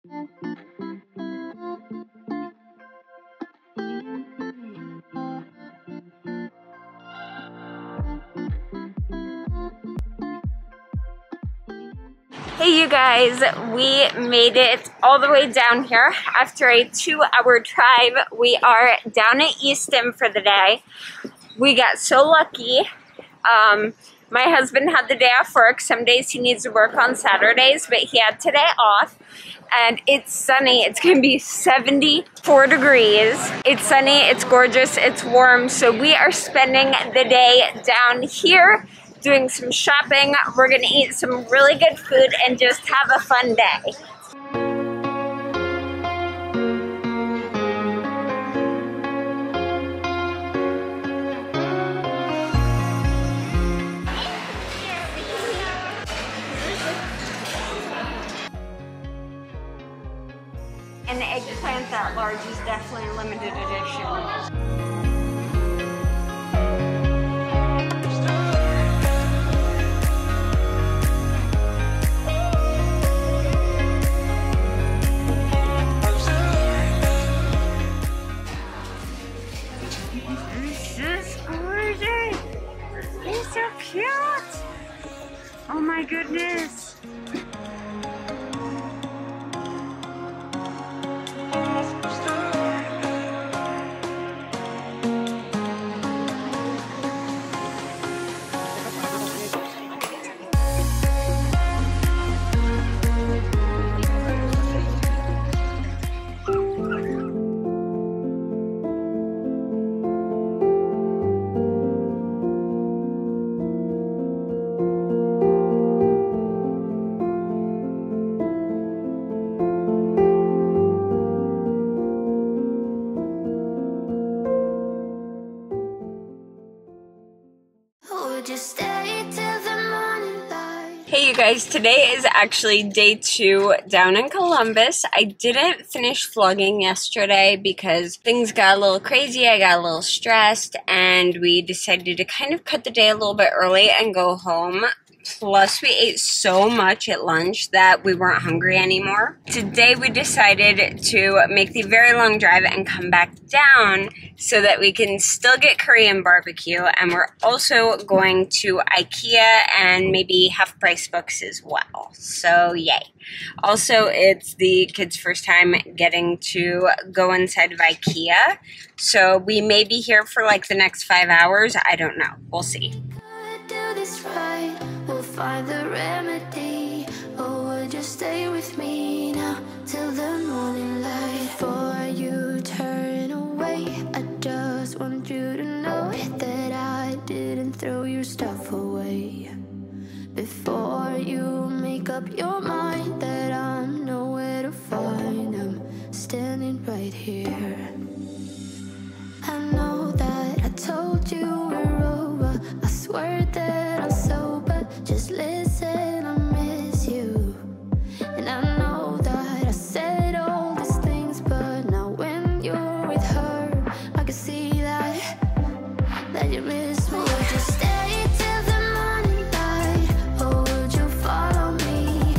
Hey you guys, we made it all the way down here after a 2-hour drive. We are down at Easton for the day. We got so lucky. My husband had the day off work. Some days he needs to work on Saturdays, but he had today off. And it's sunny. It's gonna be 74 degrees. It's sunny, it's gorgeous, it's warm. So we are spending the day down here doing some shopping. We're gonna eat some really good food and just have a fun day. And the eggplant that large is definitely limited edition. This is gorgeous! He's so cute! Oh my goodness! Hey you guys, today is actually day 2 down in Columbus. I didn't finish vlogging yesterday because things got a little crazy, I got a little stressed, and we decided to kind of cut the day a little bit early and go home. Plus, we ate so much at lunch that we weren't hungry anymore. Today, we decided to make the very long drive and come back down so that we can still get Korean barbecue. And we're also going to Ikea and maybe Half Price Books as well. So, yay. Also, it's the kids' first time getting to go inside of Ikea. So, we may be here for like the next 5 hours. I don't know. We'll see. We'll find the remedy. Oh, would you stay with me now till the morning light? Before you turn away, I just want you to know that I didn't throw your stuff away. Before you make up your mind that I'm nowhere to find, I'm standing right here. I know that I told you we're over. I swear that I'm sober. Just listen, I miss you. And I know that I said all these things, but now when you're with her, I can see that you miss me. Would you stay till the morning light? Or would you follow me?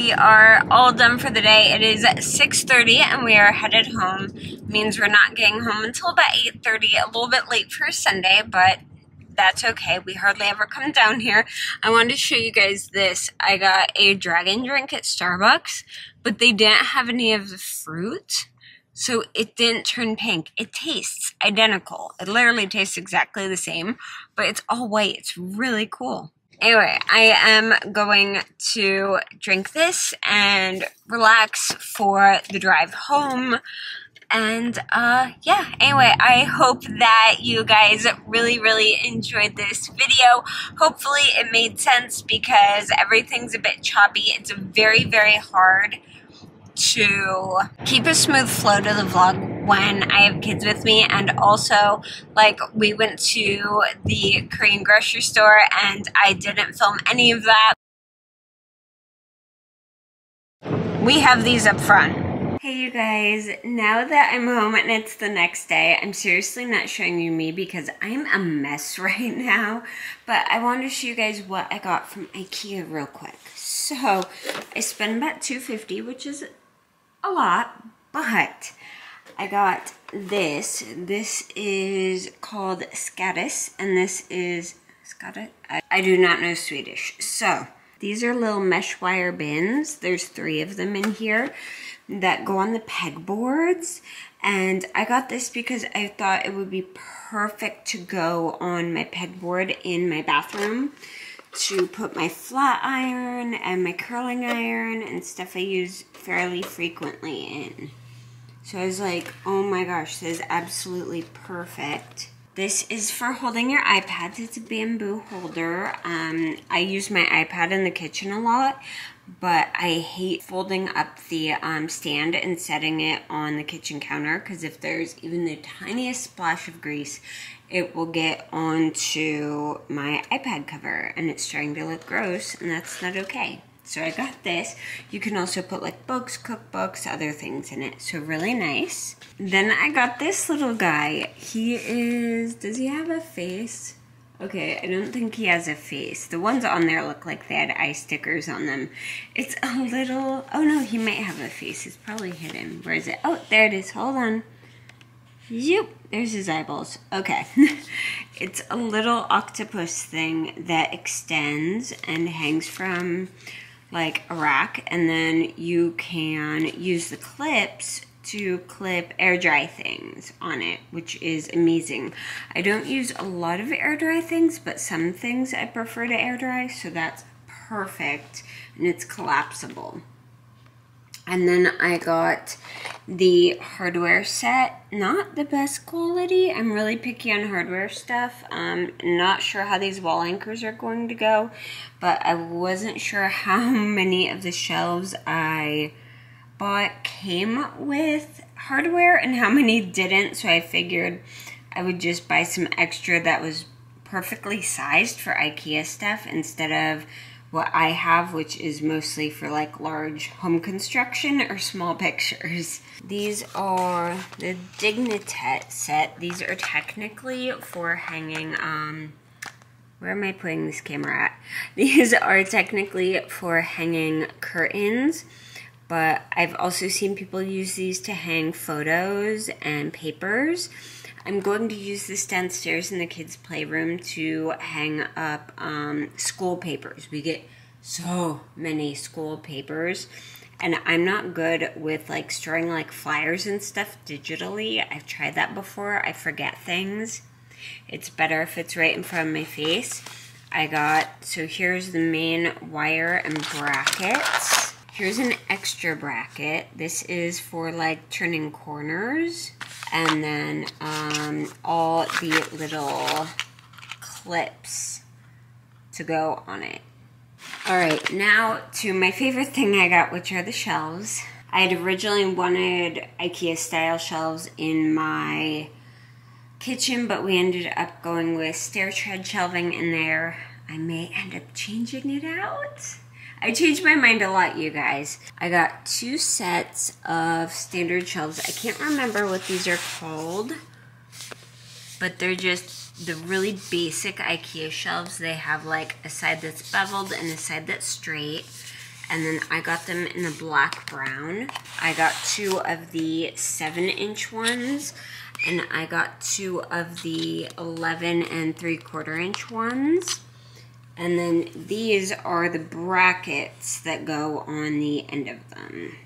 we are all done for the day. It is 6:30 and we are headed home. Means we're not getting home until about 8:30, a little bit late for a Sunday, but that's okay. We hardly ever come down here. I wanted to show you guys this. I got a dragon drink at Starbucks, but they didn't have any of the fruit, so it didn't turn pink. It tastes identical. It literally tastes exactly the same, but it's all white. It's really cool. Anyway, I am going to drink this and relax for the drive home. And, yeah, anyway, I hope that you guys really enjoyed this video. Hopefully it made sense because everything's a bit choppy. It's very hard to keep a smooth flow to the vlog when I have kids with me. And also, like, we went to the Korean grocery store and I didn't film any of that. We have these up front. Hey you guys, now that I'm home and it's the next day, I'm seriously not showing you me because I'm a mess right now, but I wanted to show you guys what I got from Ikea real quick. So, I spent about $2.50, which is a lot, but I got this. This is called Skattis, and this is, Skattis? I do not know Swedish. So, these are little mesh wire bins. There's 3 of them in here that go on the pegboards, and I got this because I thought it would be perfect to go on my pegboard in my bathroom to put my flat iron and my curling iron and stuff I use fairly frequently in. So I was like, oh my gosh, this is absolutely perfect. This is for holding your iPads. It's a bamboo holder. I use my iPad in the kitchen a lot, but I hate folding up the stand and setting it on the kitchen counter because if there's even the tiniest splash of grease, it will get onto my iPad cover and it's starting to look gross, and that's not okay. So I got this. You can also put like books, cookbooks, other things in it. So really nice. Then I got this little guy. He is, does he have a face? Okay, I don't think he has a face. The ones on there look like they had eye stickers on them. It's a little, oh no, he might have a face. It's probably hidden. Where is it? Oh, there it is. Hold on. Zoop. There's his eyeballs. Okay. It's a little octopus thing that extends and hangs from like a rack, and then you can use the clips to clip air dry things on it, which is amazing. I don't use a lot of air dry things, but some things I prefer to air dry, so that's perfect, and it's collapsible. And then I got the hardware set. Not the best quality. I'm really picky on hardware stuff. Not sure how these wall anchors are going to go, but I wasn't sure how many of the shelves I bought came with hardware and how many didn't, so I figured I would just buy some extra that was perfectly sized for IKEA stuff instead of what I have, which is mostly for like large home construction or small pictures. These are the Dignitet set. These are technically for hanging, where am I putting this camera at? These are technically for hanging curtains, but I've also seen people use these to hang photos and papers. I'm going to use this downstairs in the kids' playroom to hang up school papers. We get so many school papers, and I'm not good with like storing like flyers and stuff digitally. I've tried that before. I forget things. It's better if it's right in front of my face. I got, so here's the main wire and brackets. Here's an extra bracket. This is for like turning corners. And then all the little clips to go on it. Alright, now to my favorite thing I got, which are the shelves. I had originally wanted IKEA style shelves in my kitchen, but we ended up going with stair tread shelving in there. I may end up changing it out. I changed my mind a lot, you guys. I got 2 sets of standard shelves. I can't remember what these are called, but they're just the really basic IKEA shelves. They have like a side that's beveled and a side that's straight. And then I got them in the black brown. I got 2 of the 7-inch ones. And I got 2 of the 11 3/4 inch ones. And then these are the brackets that go on the end of them.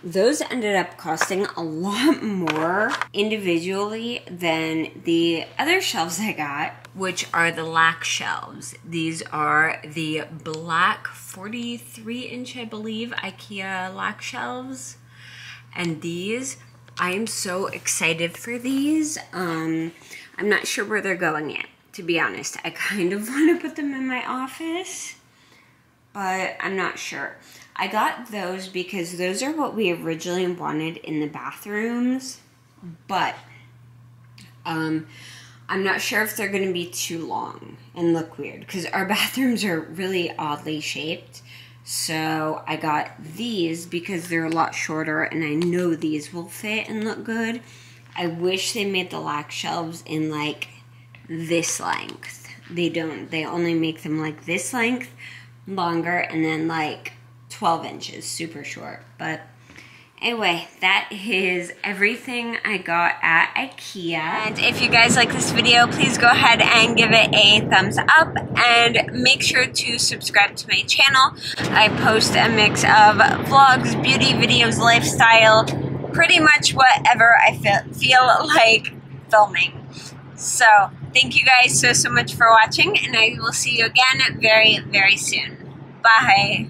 Those ended up costing a lot more individually than the other shelves I got, which are the lac shelves. These are the black 43-inch, I believe, Ikea lac shelves. And these, I am so excited for these. I'm not sure where they're going yet, to be honest. I kind of want to put them in my office, but I'm not sure. I got those because those are what we originally wanted in the bathrooms, but I'm not sure if they're going to be too long and look weird because our bathrooms are really oddly shaped. So I got these because they're a lot shorter and I know these will fit and look good. I wish they made the lac shelves in like this length. They don't. They only make them like this length, longer, and then like 12 inches, super short. But anyway, that is everything I got at Ikea. And if you guys like this video, please go ahead and give it a thumbs up and make sure to subscribe to my channel. I post a mix of vlogs, beauty videos, lifestyle, pretty much whatever I feel like filming. So thank you guys so much for watching, and I will see you again very, very soon. Bye.